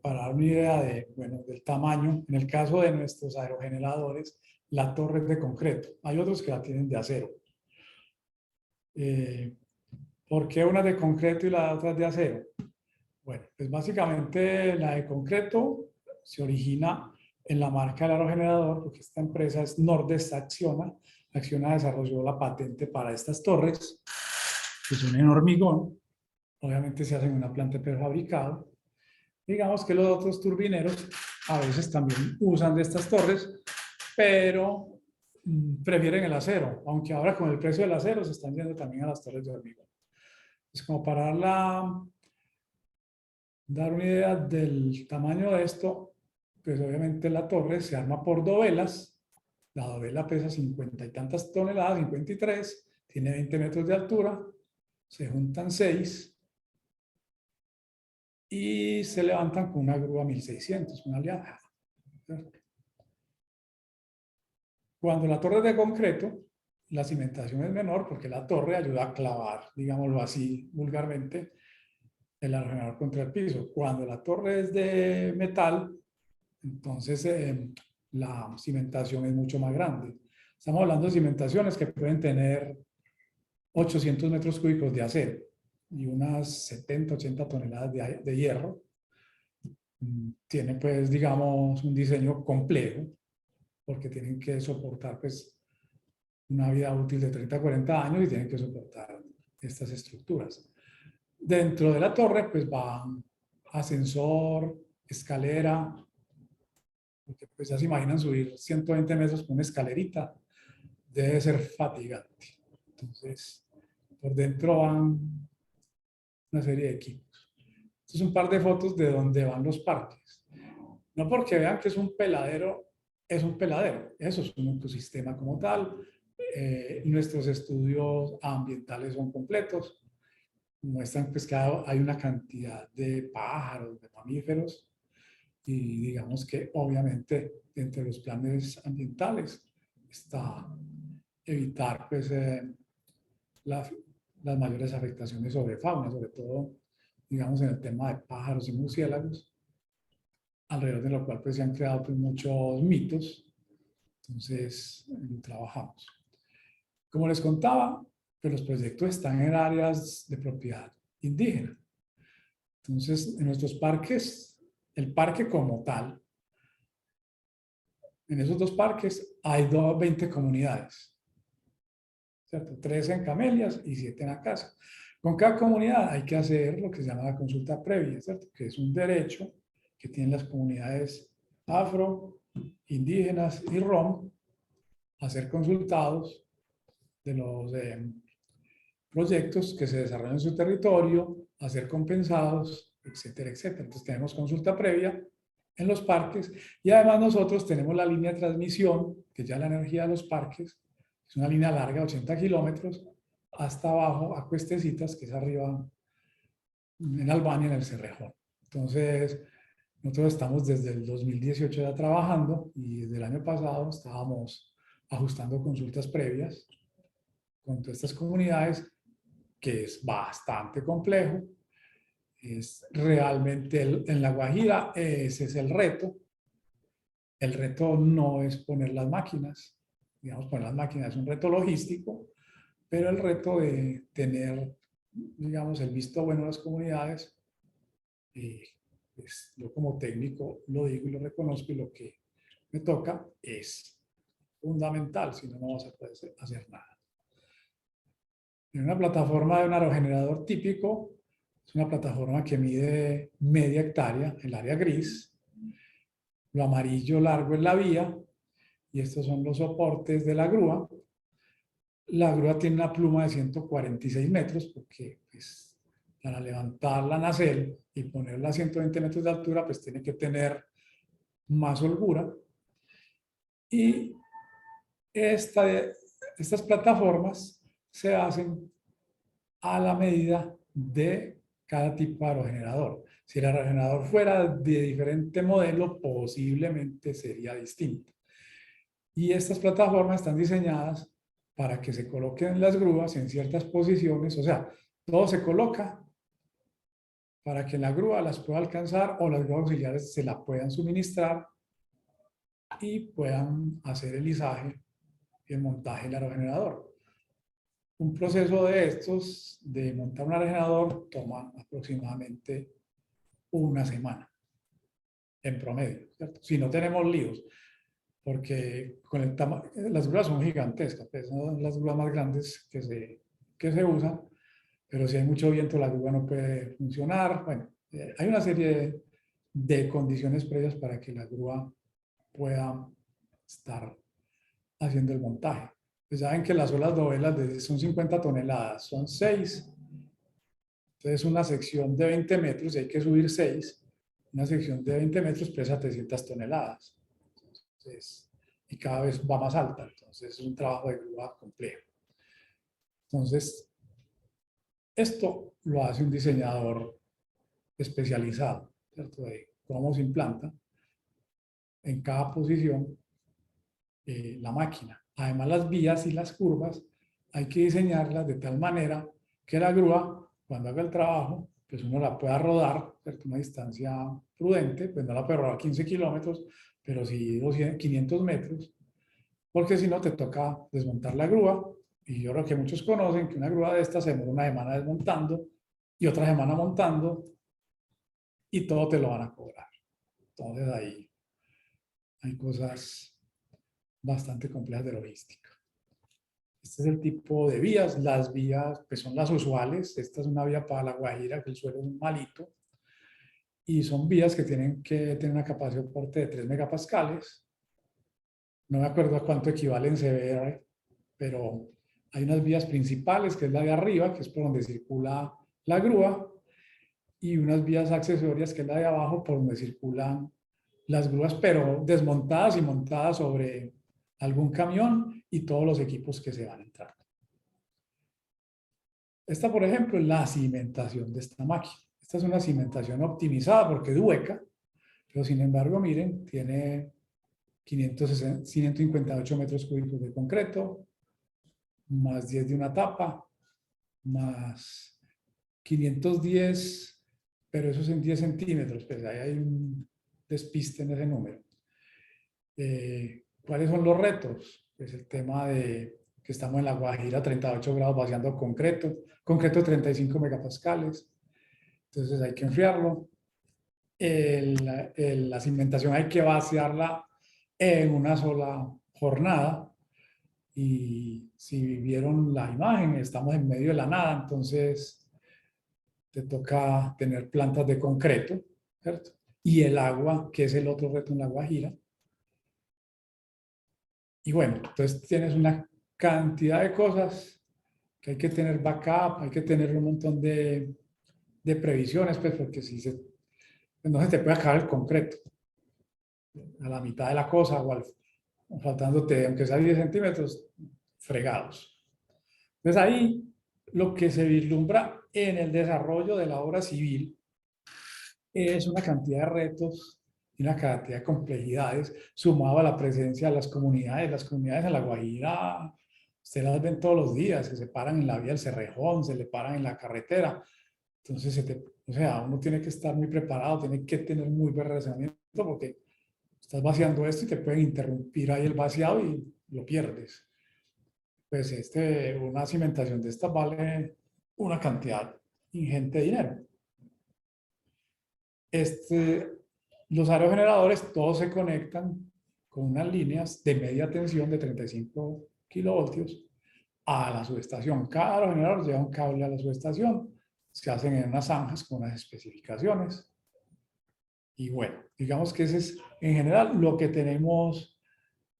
Para dar una idea del tamaño, en el caso de nuestros aerogeneradores, la torre es de concreto. Hay otros que la tienen de acero. ¿Por qué una de concreto y la otra de acero? Bueno, pues básicamente la de concreto se origina en la marca del aerogenerador, porque esta empresa es Nordest Acciona. Acciona desarrolló la patente para estas torres, que son en hormigón. Obviamente se hacen en una planta prefabricada. Digamos que los otros turbineros a veces también usan de estas torres, pero prefieren el acero, aunque ahora con el precio del acero se están yendo también a las torres de hormigón. Es como para dar una idea del tamaño de esto, pues obviamente la torre se arma por dovelas. La dovela pesa 50 y tantas toneladas, 53, tiene 20 metros de altura, se juntan 6 y se levantan con una grúa 1600, una aliada. Cuando la torre es de concreto, la cimentación es menor porque la torre ayuda a clavar, digámoslo así vulgarmente, el aerogenerador contra el piso. Cuando la torre es de metal, entonces la cimentación es mucho más grande. Estamos hablando de cimentaciones que pueden tener 800 metros cúbicos de acero y unas 70, 80 toneladas de hierro. Tiene pues, digamos, un diseño complejo, porque tienen que soportar pues una vida útil de 30 a 40 años y tienen que soportar estas estructuras. Dentro de la torre pues va ascensor, escalera, porque pues ya se imaginan subir 120 metros con una escalerita, debe ser fatigante. Entonces, por dentro van una serie de equipos. Esto es un par de fotos de donde van los parques. No porque vean que es un peladero, es un peladero. Eso es un ecosistema como tal. Nuestros estudios ambientales son completos. Muestran pues que hay una cantidad de pájaros, de mamíferos, y digamos que obviamente dentro de los planes ambientales está evitar pues las mayores afectaciones sobre fauna, sobre todo digamos en el tema de pájaros y murciélagos, alrededor de lo cual pues se han creado pues muchos mitos. Entonces trabajamos. Como les contaba, pues los proyectos están en áreas de propiedad indígena. Entonces, en nuestros parques, el parque como tal, en esos 2 parques hay 20 comunidades, ¿cierto? 3 en Camelias y 7 en Acacia. Con cada comunidad hay que hacer lo que se llama la consulta previa, ¿cierto? Que es un derecho que tienen las comunidades afro, indígenas y rom a ser consultados de los proyectos que se desarrollan en su territorio, a ser compensados, etcétera, etcétera. Entonces tenemos consulta previa en los parques, y además nosotros tenemos la línea de transmisión que ya la energía de los parques es una línea larga de 80 kilómetros hasta abajo a Cuestecitas, que es arriba en Albania, en el Cerrejón. Entonces, nosotros estamos desde el 2018 ya trabajando y desde el año pasado estábamos ajustando consultas previas con todas estas comunidades, que es bastante complejo. Es realmente en La Guajira, ese es el reto. El reto no es poner las máquinas, digamos, poner las máquinas es un reto logístico, pero el reto de tener, digamos, el visto bueno de las comunidades, pues yo como técnico lo digo y lo reconozco, y lo que me toca es fundamental, si no, no vas a poder hacer nada. En una plataforma de un aerogenerador típico, es una plataforma que mide media hectárea, el área gris, lo amarillo largo es la vía, y estos son los soportes de la grúa. La grúa tiene una pluma de 146 metros, porque pues, para levantar la nacelle y ponerla a 120 metros de altura, pues tiene que tener más holgura. Y estas plataformas se hacen a la medida de cada tipo de aerogenerador. Si el aerogenerador fuera de diferente modelo, posiblemente sería distinto. Y estas plataformas están diseñadas para que se coloquen las grúas en ciertas posiciones, o sea, todo se coloca para que la grúa las pueda alcanzar o las grúas auxiliares se la puedan suministrar y puedan hacer el izaje y el montaje del aerogenerador. Un proceso de estos, de montar un aerogenerador, toma aproximadamente una semana, en promedio, ¿cierto? Si no tenemos líos, porque con las grúas son gigantescas, pues son las grúas más grandes que se usan, pero si hay mucho viento la grúa no puede funcionar. Bueno, hay una serie de condiciones previas para que la grúa pueda estar haciendo el montaje. Pues saben que las olas dovelas son 50 toneladas, son 6. Entonces una sección de 20 metros, y hay que subir 6, una sección de 20 metros pesa 300 toneladas. Entonces, y cada vez va más alta, entonces es un trabajo de grúa complejo. Entonces, esto lo hace un diseñador especializado, ¿cierto? De cómo se implanta en cada posición la máquina. Además, las vías y las curvas hay que diseñarlas de tal manera que la grúa, cuando haga el trabajo, pues uno la pueda rodar, ¿cierto? Una distancia prudente, pues no la puede rodar 15 kilómetros, pero sí 500 metros, porque si no te toca desmontar la grúa, y yo creo que muchos conocen que una grúa de estas se demora una semana desmontando y otra semana montando, y todo te lo van a cobrar. Entonces ahí hay cosas bastante complejas de logística. Este es el tipo de vías. Las vías pues son las usuales. Esta es una vía para La Guajira, que el suelo es malito, y son vías que tienen que tener una capacidad de soporte de 3 megapascales. No me acuerdo a cuánto equivale en CBR, pero hay unas vías principales, que es la de arriba, que es por donde circula la grúa, y unas vías accesorias, que es la de abajo, por donde circulan las grúas, pero desmontadas y montadas sobre algún camión y todos los equipos que se van a entrar. Esta, por ejemplo, es la cimentación de esta máquina. Esta es una cimentación optimizada porque es hueca, pero sin embargo, miren, tiene 158 metros cúbicos de concreto, más 10 de una tapa, más 510, pero eso es en 10 centímetros, pues ahí hay un despiste en ese número. ¿Cuáles son los retos? Pues el tema de que estamos en La Guajira a 38 grados vaciando concreto 35 megapascales, entonces hay que enfriarlo. La cimentación hay que vaciarla en una sola jornada, y si vieron la imagen, estamos en medio de la nada, entonces te toca tener plantas de concreto, ¿cierto? Y el agua, que es el otro reto en La Guajira. Y bueno, entonces tienes una cantidad de cosas que hay que tener backup, hay que tener un montón de previsiones, pues, porque si no se te puede acabar el concreto a la mitad de la cosa, faltándote, aunque sea 10 centímetros, fregados. Entonces ahí lo que se vislumbra en el desarrollo de la obra civil es una cantidad de retos y una cantidad de complejidades sumado a la presencia de las comunidades. Las comunidades en La Guajira, usted las ven todos los días, que se paran en la vía del Cerrejón, se le paran en la carretera. Entonces, o sea, uno tiene que estar muy preparado, tiene que tener muy buen relacionamiento porque estás vaciando esto y te pueden interrumpir ahí el vaciado y lo pierdes. Pues una cimentación de estas vale una cantidad ingente de dinero. Los aerogeneradores todos se conectan con unas líneas de media tensión de 35 kilovoltios a la subestación. Cada aerogenerador lleva un cable a la subestación, se hacen en unas zanjas con unas especificaciones. Y bueno, digamos que ese es en general lo que tenemos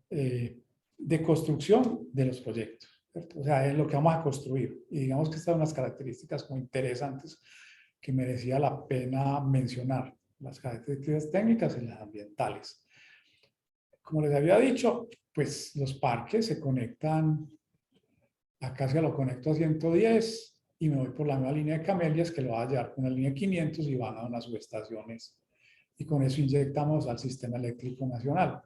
de construcción de los proyectos, ¿cierto? O sea, es lo que vamos a construir. Y digamos que estas son unas características muy interesantes que merecía la pena mencionar, las características técnicas y las ambientales. Como les había dicho, pues los parques se conectan, Acacia lo conecto a 110 y me voy por la nueva línea de Camelias que lo va a llevar con la línea 500 y van a unas subestaciones y con eso inyectamos al sistema eléctrico nacional.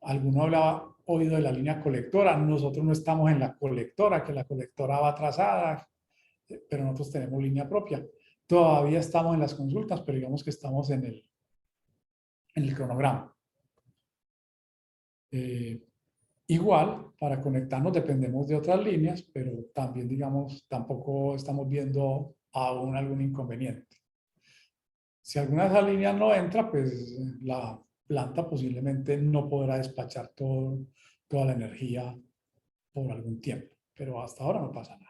Alguno hablaba oído de la línea colectora, nosotros no estamos en la colectora, que la colectora va atrasada, pero nosotros tenemos línea propia. Todavía estamos en las consultas, pero digamos que estamos en el cronograma. Igual, para conectarnos dependemos de otras líneas, pero también, digamos, tampoco estamos viendo aún algún inconveniente. Si alguna de esas líneas no entra, pues la planta posiblemente no podrá despachar toda la energía por algún tiempo, pero hasta ahora no pasa nada.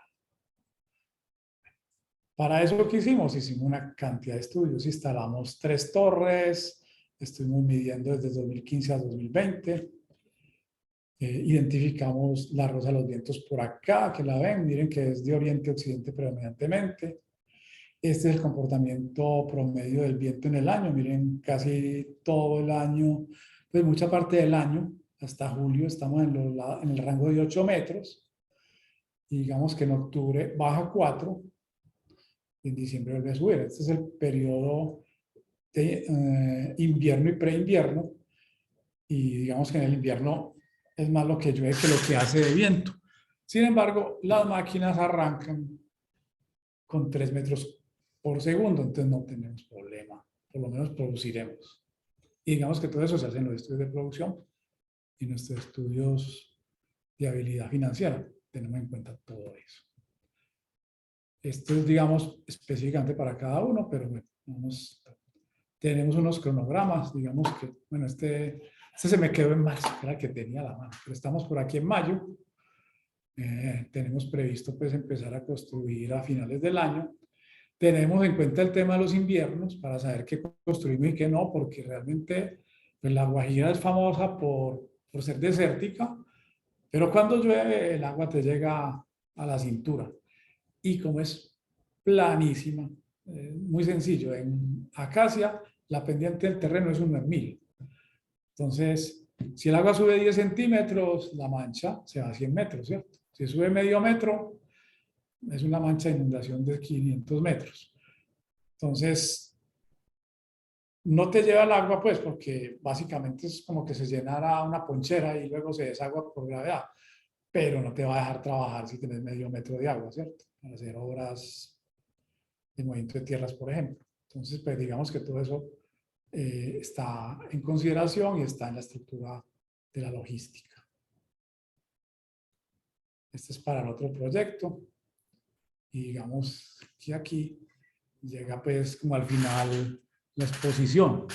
Para eso, ¿qué hicimos? Hicimos una cantidad de estudios, instalamos 3 torres, estuvimos midiendo desde 2015 a 2020, identificamos la Rosa de los Vientos por acá, que la ven, miren que es de oriente a occidente predominantemente. Este es el comportamiento promedio del viento en el año, miren, casi todo el año, pues mucha parte del año, hasta julio, estamos en el rango de 8 metros, y digamos que en octubre baja 4, en diciembre vuelve a subir. Este es el periodo de invierno y preinvierno, y digamos que en el invierno es más lo que llueve que lo que hace de viento. Sin embargo, las máquinas arrancan con 3 metros por segundo, entonces no tenemos problema, por lo menos produciremos. Y digamos que todo eso se hace en los estudios de producción y en nuestros estudios de habilidad financiera. Tenemos en cuenta todo eso. Esto es, digamos, específicamente para cada uno, pero bueno, tenemos unos cronogramas, digamos que, bueno, este se me quedó en marzo, era el que tenía la mano, pero estamos por aquí en mayo. Tenemos previsto pues empezar a construir a finales del año. Tenemos en cuenta el tema de los inviernos para saber qué construimos y qué no, porque realmente pues, la Guajira es famosa por ser desértica, pero cuando llueve el agua te llega a la cintura. Y como es planísima, muy sencillo, en Acacia la pendiente del terreno es 1 en 1000. Entonces, si el agua sube 10 centímetros, la mancha se va a 100 metros, ¿cierto? Si sube medio metro, es una mancha de inundación de 500 metros. Entonces, no te lleva el agua, pues, porque básicamente es como que se llenara una ponchera y luego se desagua por gravedad, pero no te va a dejar trabajar si tienes medio metro de agua, ¿cierto? Para hacer obras de movimiento de tierras, por ejemplo. Entonces, pues, digamos que todo eso está en consideración y está en la estructura de la logística. Este es para el otro proyecto. Y digamos que aquí llega pues como al final la exposición.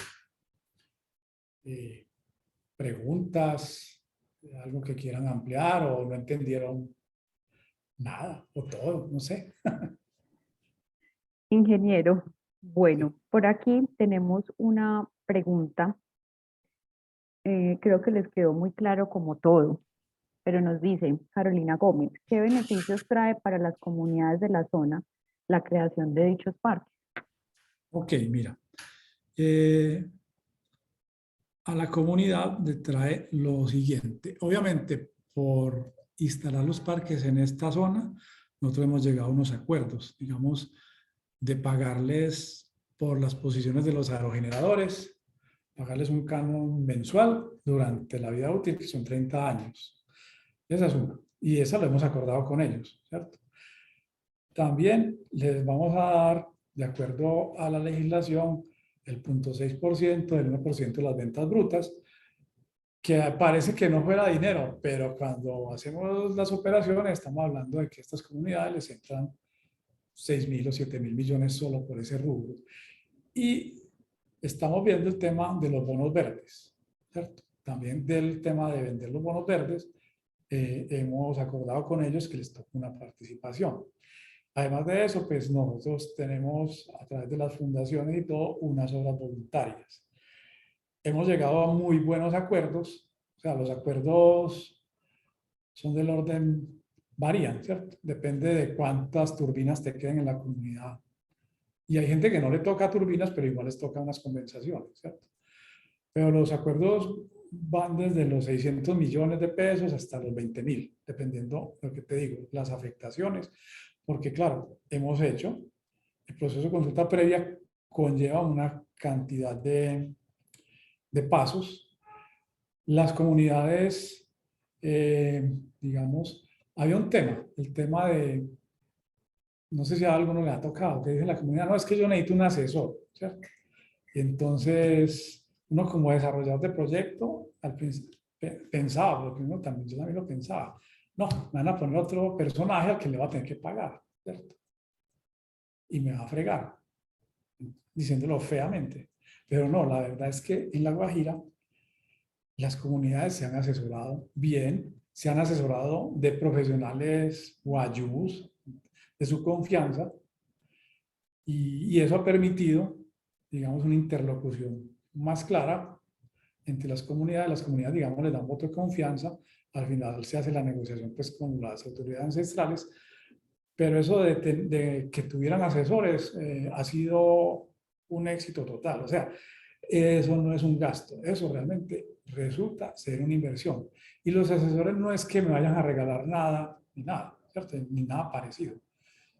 Preguntas, algo que quieran ampliar o no entendieron nada o todo, no sé. Ingeniero, bueno, por aquí tenemos una pregunta. Creo que les quedó muy claro como todo, pero nos dice Carolina Gómez, ¿qué beneficios trae para las comunidades de la zona la creación de dichos parques? Ok, mira. a la comunidad le trae lo siguiente. Obviamente, por instalar los parques en esta zona, nosotros hemos llegado a unos acuerdos, digamos, de pagarles por las posiciones de los aerogeneradores, pagarles un canon mensual durante la vida útil, que son 30 años. Esa es una. Y esa lo hemos acordado con ellos, ¿cierto? También les vamos a dar, de acuerdo a la legislación, el 0,6% del 1% de las ventas brutas, que parece que no fuera dinero, pero cuando hacemos las operaciones estamos hablando de que estas comunidades les entran 6.000 o 7.000 millones solo por ese rubro. Y estamos viendo el tema de los bonos verdes, ¿cierto? También del tema de vender los bonos verdes, hemos acordado con ellos que les toca una participación. Además de eso, pues nosotros tenemos a través de las fundaciones y todo unas obras voluntarias. Hemos llegado a muy buenos acuerdos, o sea, los acuerdos son del orden, varían, ¿cierto? Depende de cuántas turbinas te queden en la comunidad. Y hay gente que no le toca turbinas, pero igual les toca unas compensaciones, ¿cierto? Pero los acuerdos van desde los 600 millones de pesos hasta los 20.000, dependiendo de lo que te digo, las afectaciones. Porque claro, hemos hecho, el proceso de consulta previa conlleva una cantidad de pasos. Las comunidades, digamos, había un tema, el tema de, no sé si a alguno le ha tocado, que dice la comunidad, no, es que yo necesito un asesor, ¿cierto? Y entonces, uno como desarrollador de proyecto, al principio pensaba, porque uno también, yo también lo pensaba, no, me van a poner otro personaje al que le va a tener que pagar, ¿cierto? Y me va a fregar, diciéndolo feamente. Pero no, la verdad es que en La Guajira las comunidades se han asesorado bien, se han asesorado de profesionales guayús, de su confianza, y eso ha permitido, digamos, una interlocución más clara entre las comunidades, digamos, les dan voto de confianza, al final se hace la negociación pues con las autoridades ancestrales, pero eso de que tuvieran asesores ha sido un éxito total, o sea, eso no es un gasto, eso realmente resulta ser una inversión. Y los asesores no es que me vayan a regalar nada, ni nada, ¿cierto? Ni nada parecido,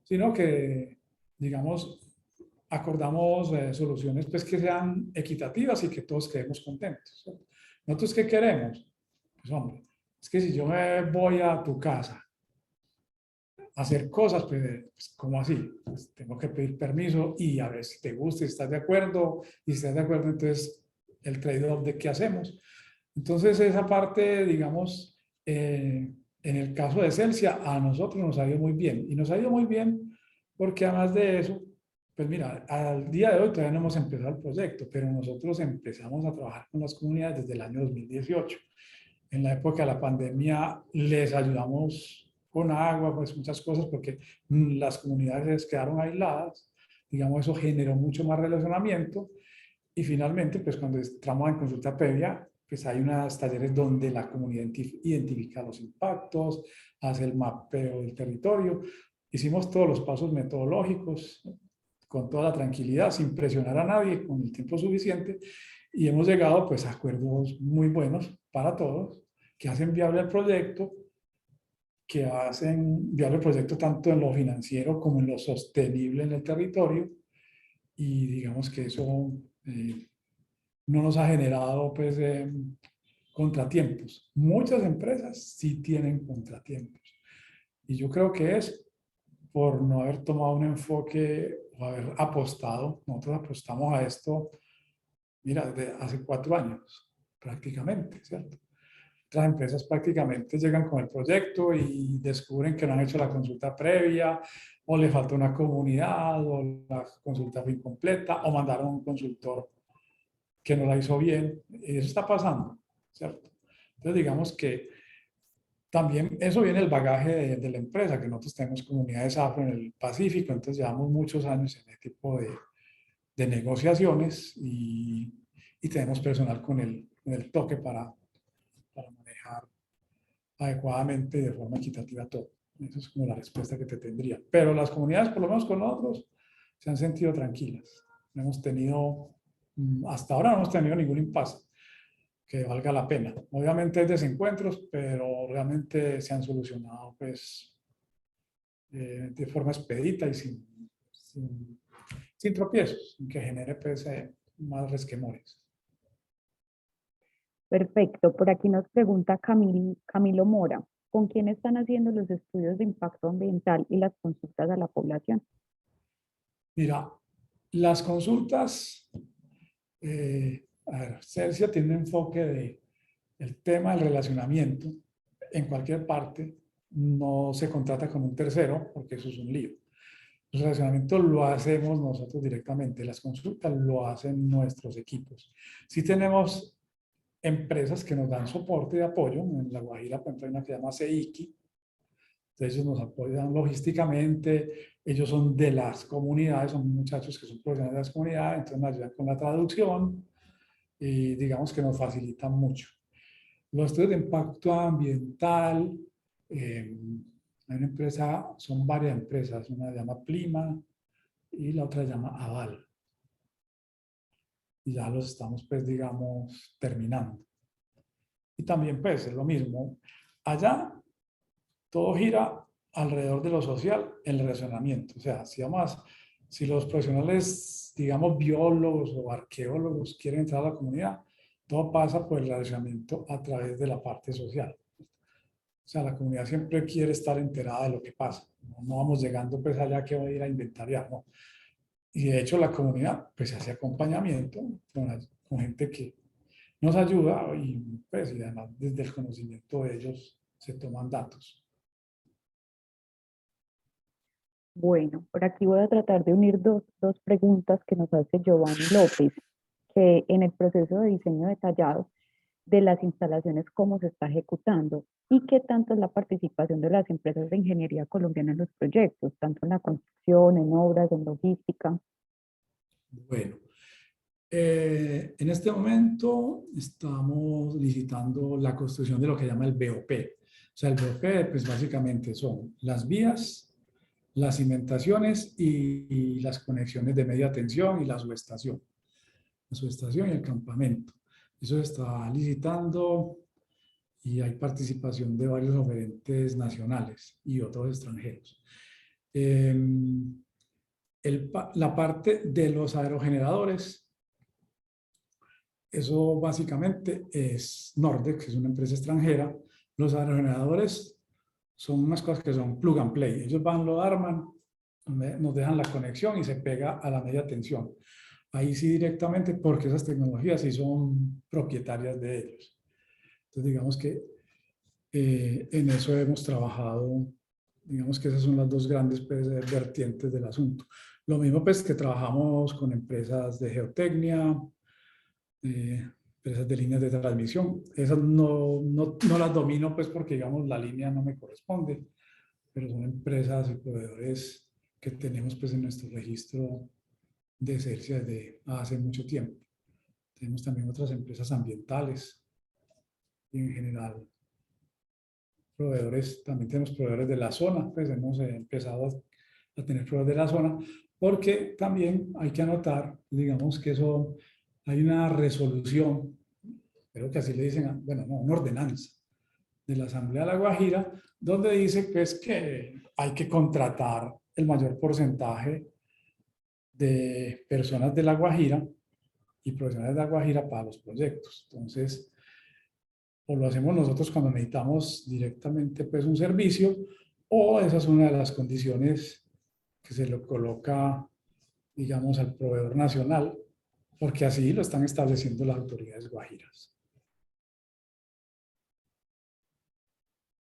sino que, digamos, acordamos soluciones pues, que sean equitativas y que todos quedemos contentos, ¿cierto? ¿Nosotros qué queremos? Pues hombre, es que si yo me voy a tu casa a hacer cosas, pues ¿cómo así? Pues tengo que pedir permiso y a ver si te gusta, si estás de acuerdo, y si estás de acuerdo, entonces el trade-off de qué hacemos. Entonces esa parte, digamos, en el caso de Celsia, a nosotros nos ha ido muy bien. Y nos ha ido muy bien porque además de eso, pues mira, al día de hoy todavía no hemos empezado el proyecto, pero nosotros empezamos a trabajar con las comunidades desde el año 2018. En la época de la pandemia les ayudamos con agua, pues muchas cosas, porque las comunidades quedaron aisladas. Digamos, eso generó mucho más relacionamiento. Y finalmente, pues cuando entramos en consulta previa, pues hay unos talleres donde la comunidad identifica los impactos, hace el mapeo del territorio. Hicimos todos los pasos metodológicos con toda la tranquilidad, sin presionar a nadie, con el tiempo suficiente, y hemos llegado pues a acuerdos muy buenos para todos, que hacen viable el proyecto, que hacen viable el proyecto tanto en lo financiero como en lo sostenible en el territorio, y digamos que eso no nos ha generado pues contratiempos. Muchas empresas sí tienen contratiempos, y yo creo que es por no haber tomado un enfoque o haber apostado. Nosotros apostamos a esto, mira, desde hace 4 años, prácticamente, ¿cierto? Otras empresas prácticamente llegan con el proyecto y descubren que no han hecho la consulta previa, o le falta una comunidad, o la consulta fue incompleta, o mandaron un consultor que no la hizo bien. Y eso está pasando, ¿cierto? Entonces, digamos que también eso viene el bagaje de la empresa, que nosotros tenemos comunidades afro en el Pacífico, entonces llevamos muchos años en este tipo de negociaciones, y tenemos personal con el toque para manejar adecuadamente y de forma equitativa todo. Esa es como la respuesta que te tendría. Pero las comunidades, por lo menos con nosotros, se han sentido tranquilas. No hemos tenido, hasta ahora no hemos tenido ningún impasse. que valga la pena. Obviamente hay desencuentros, pero realmente se han solucionado pues de forma expedita y sin tropiezos, sin que genere pues, más resquemores. Perfecto. Por aquí nos pregunta Camilo Mora, ¿con quién están haciendo los estudios de impacto ambiental y las consultas a la población? Mira, las consultas, a ver, Celsia tiene un enfoque de el tema del relacionamiento en cualquier parte, no se contrata con un tercero porque eso es un lío. El relacionamiento lo hacemos nosotros directamente, las consultas lo hacen nuestros equipos. Sí tenemos empresas que nos dan soporte y apoyo. En La Guajira, por ejemplo, hay una que se llama CEIQUI. Entonces, ellos nos apoyan logísticamente, ellos son de las comunidades, son muchachos que son profesionales de las comunidades, entonces nos ayudan con la traducción y digamos que nos facilitan mucho. Los estudios de impacto ambiental, hay una empresa, son varias empresas, una se llama Plima y la otra se llama Aval. Y ya los estamos, pues, digamos, terminando. Y también, pues, es lo mismo. Allá todo gira alrededor de lo social, el relacionamiento. O sea, si los profesionales, digamos, biólogos o arqueólogos quieren entrar a la comunidad, todo pasa por el relacionamiento a través de la parte social. O sea, la comunidad siempre quiere estar enterada de lo que pasa. No vamos llegando pues allá que voy a ir a inventariar, ¿no? Y de hecho la comunidad pues hace acompañamiento con gente que nos ayuda y pues y además desde el conocimiento de ellos se toman datos. Bueno, por aquí voy a tratar de unir dos preguntas que nos hace Giovanni López, que en el proceso de diseño detallado de las instalaciones, cómo se está ejecutando y qué tanto es la participación de las empresas de ingeniería colombiana en los proyectos, tanto en la construcción, en obras, en logística. Bueno, en este momento estamos licitando la construcción de lo que llama el BOP. O sea, el BOP pues básicamente son las vías, las cimentaciones y las conexiones de media tensión y la subestación. La subestación y el campamento. Eso se está licitando y hay participación de varios oferentes nacionales y otros extranjeros. La parte de los aerogeneradores, eso básicamente es Nordex, que es una empresa extranjera. Los aerogeneradores son unas cosas que son plug and play. Ellos van, lo arman, nos dejan la conexión y se pega a la media tensión. Ahí sí directamente, porque esas tecnologías sí son propietarias de ellos. Entonces, digamos que en eso hemos trabajado, digamos que esas son las dos grandes pues, vertientes del asunto. Lo mismo pues que trabajamos con empresas de geotecnia, empresas de líneas de transmisión. Esas no las domino pues porque digamos la línea no me corresponde, pero son empresas y proveedores que tenemos pues en nuestro registro de Celsia desde hace mucho tiempo. Tenemos también otras empresas ambientales y en general proveedores, también tenemos proveedores de la zona, pues hemos empezado a tener proveedores de la zona, porque también hay que anotar, digamos que eso, hay una resolución, creo que así le dicen, bueno, no, una ordenanza de la Asamblea de La Guajira, donde dice pues que hay que contratar el mayor porcentaje de personas de La Guajira y profesionales de La Guajira para los proyectos. Entonces, o lo hacemos nosotros cuando necesitamos directamente pues un servicio, o esa es una de las condiciones que se le coloca, digamos, al proveedor nacional, porque así lo están estableciendo las autoridades guajiras.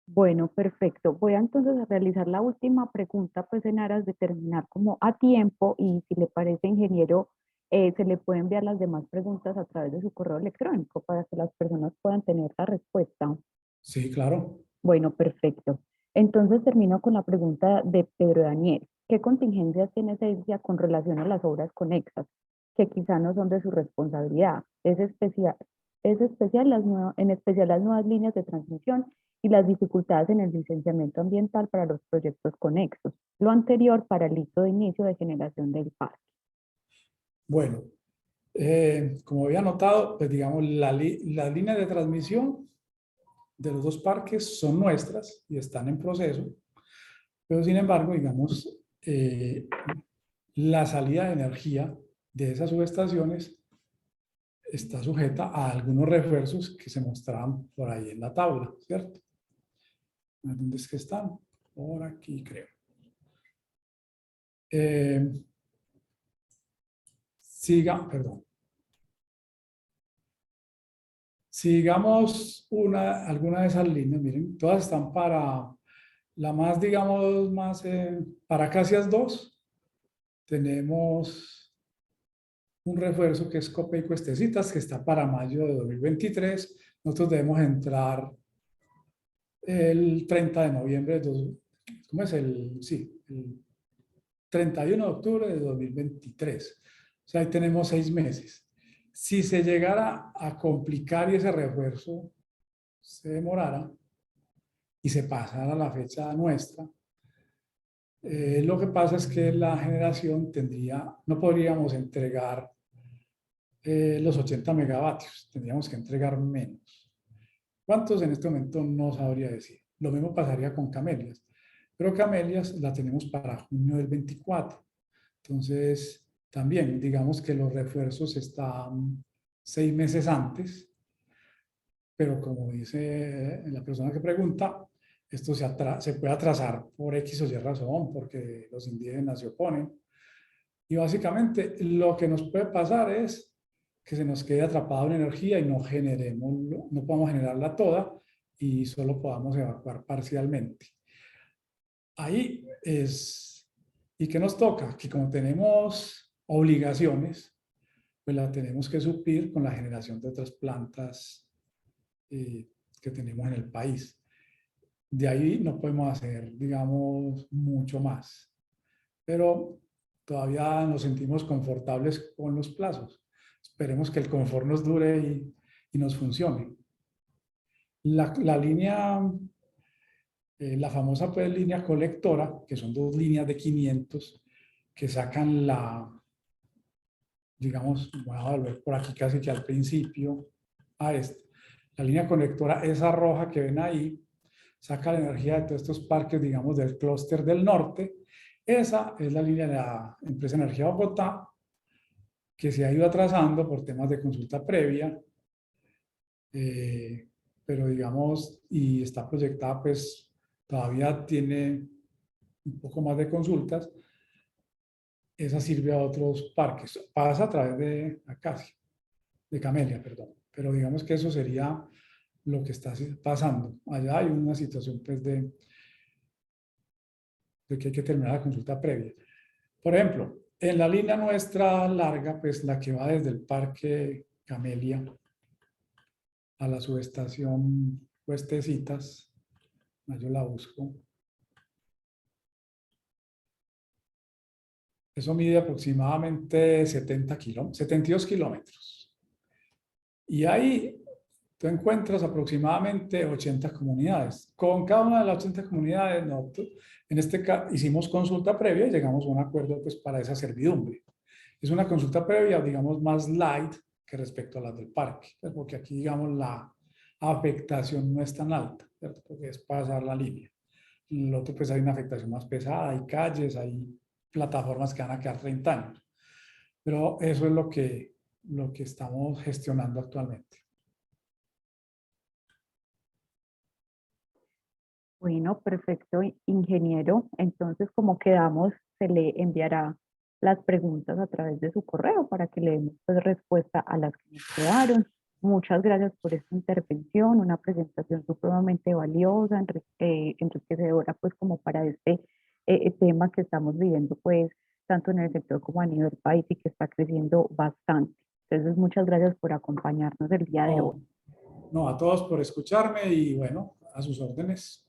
Bueno, perfecto. Voy a entonces a realizar la última pregunta, pues en aras de terminar como a tiempo y si le parece, ingeniero, se le pueden enviar las demás preguntas a través de su correo electrónico para que las personas puedan tener la respuesta. Sí, claro. Bueno, perfecto. Entonces termino con la pregunta de Pedro Daniel. ¿Qué contingencias tiene Celsia con relación a las obras conexas, que quizá no son de su responsabilidad? En especial las nuevas líneas de transmisión y las dificultades en el licenciamiento ambiental para los proyectos conexos. Lo anterior para el hito de inicio de generación del parque. Bueno, Como había notado, pues digamos, las líneas de transmisión de los dos parques son nuestras y están en proceso, pero sin embargo, digamos, la salida de energía de esas subestaciones está sujeta a algunos refuerzos que se mostraban por ahí en la tabla, ¿cierto? ¿Dónde es que están? Por aquí, creo. Perdón. Sigamos alguna de esas líneas, miren, todas están para la más, digamos, más para Casias 2. Tenemos un refuerzo que es Cope y Cuestecitas, que está para mayo de 2023. Nosotros debemos entrar el 30 de noviembre ¿cómo es? Sí, el 31 de octubre de 2023. O sea, ahí tenemos 6 meses. Si se llegara a complicar y ese refuerzo se demorara y se pasara la fecha nuestra, lo que pasa es que la generación no podríamos entregar los 80 megavatios, tendríamos que entregar menos. ¿Cuántos en este momento? No sabría decir. Lo mismo pasaría con Camelias, pero Camelias la tenemos para junio del 24. Entonces, también digamos que los refuerzos están 6 meses antes, pero como dice la persona que pregunta, esto se puede atrasar por X o Y razón, porque los indígenas se oponen. Y básicamente lo que nos puede pasar es que se nos quede atrapada una energía y no podamos generarla toda y solo podamos evacuar parcialmente. Ahí es, ¿y qué nos toca? Que como tenemos obligaciones, pues la tenemos que suplir con la generación de otras plantas que tenemos en el país. De ahí no podemos hacer, digamos, mucho más. Pero todavía nos sentimos confortables con los plazos. Esperemos que el confort nos dure y nos funcione. La línea, la famosa pues, línea colectora, que son 2 líneas de 500 que sacan digamos, voy a volver por aquí casi que al principio, a esta. La línea conectora, esa roja que ven ahí, saca la energía de todos estos parques, digamos, del clúster del norte. Esa es la línea de la empresa Energía Bogotá, que se ha ido atrasando por temas de consulta previa, pero digamos, y está proyectada, pues todavía tiene un poco más de consultas. Esa sirve a otros parques, pasa a través de Acacia, de Camelia, perdón. Pero digamos que eso sería lo que está pasando. Allá hay una situación pues de que hay que terminar la consulta previa. Por ejemplo, en la línea nuestra larga, pues la que va desde el Parque Camelia a la subestación Cuestecitas, yo la busco. Eso mide aproximadamente 72 kilómetros. Y ahí tú encuentras aproximadamente 80 comunidades. Con cada una de las 80 comunidades, nosotros, en este caso, hicimos consulta previa y llegamos a un acuerdo pues, para esa servidumbre. Es una consulta previa, digamos, más light que respecto a las del parque, porque aquí, digamos, la afectación no es tan alta, ¿cierto? Porque es pasar la línea. En el otro, pues hay una afectación más pesada, hay calles, hay plataformas que van a quedar 30 años. Pero eso es lo que estamos gestionando actualmente. Bueno, perfecto, ingeniero. Entonces, como quedamos, se le enviará las preguntas a través de su correo para que le demos pues, respuesta a las que nos quedaron. Muchas gracias por esta intervención, una presentación supremamente valiosa, enriquecedora, pues como para este tema que estamos viviendo, pues tanto en el sector como a nivel país y que está creciendo bastante. Entonces, muchas gracias por acompañarnos el día de hoy. No, no, a todos por escucharme y bueno, a sus órdenes.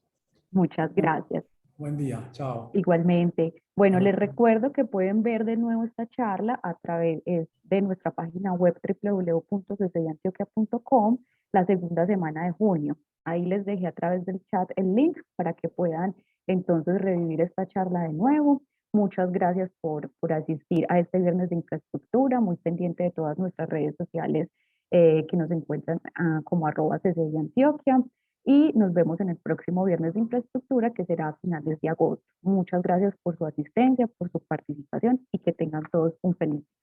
Muchas gracias. Buen día, chao. Igualmente. Bueno, les recuerdo que pueden ver de nuevo esta charla a través de nuestra página web www.ceseyantioquia.com la segunda semana de junio. Ahí les dejé a través del chat el link para que puedan entonces revivir esta charla de nuevo. Muchas gracias por asistir a este viernes de infraestructura, muy pendiente de todas nuestras redes sociales que nos encuentran como @CCI Antioquia y nos vemos en el próximo viernes de infraestructura que será a finales de agosto. Muchas gracias por su asistencia, por su participación y que tengan todos un feliz día.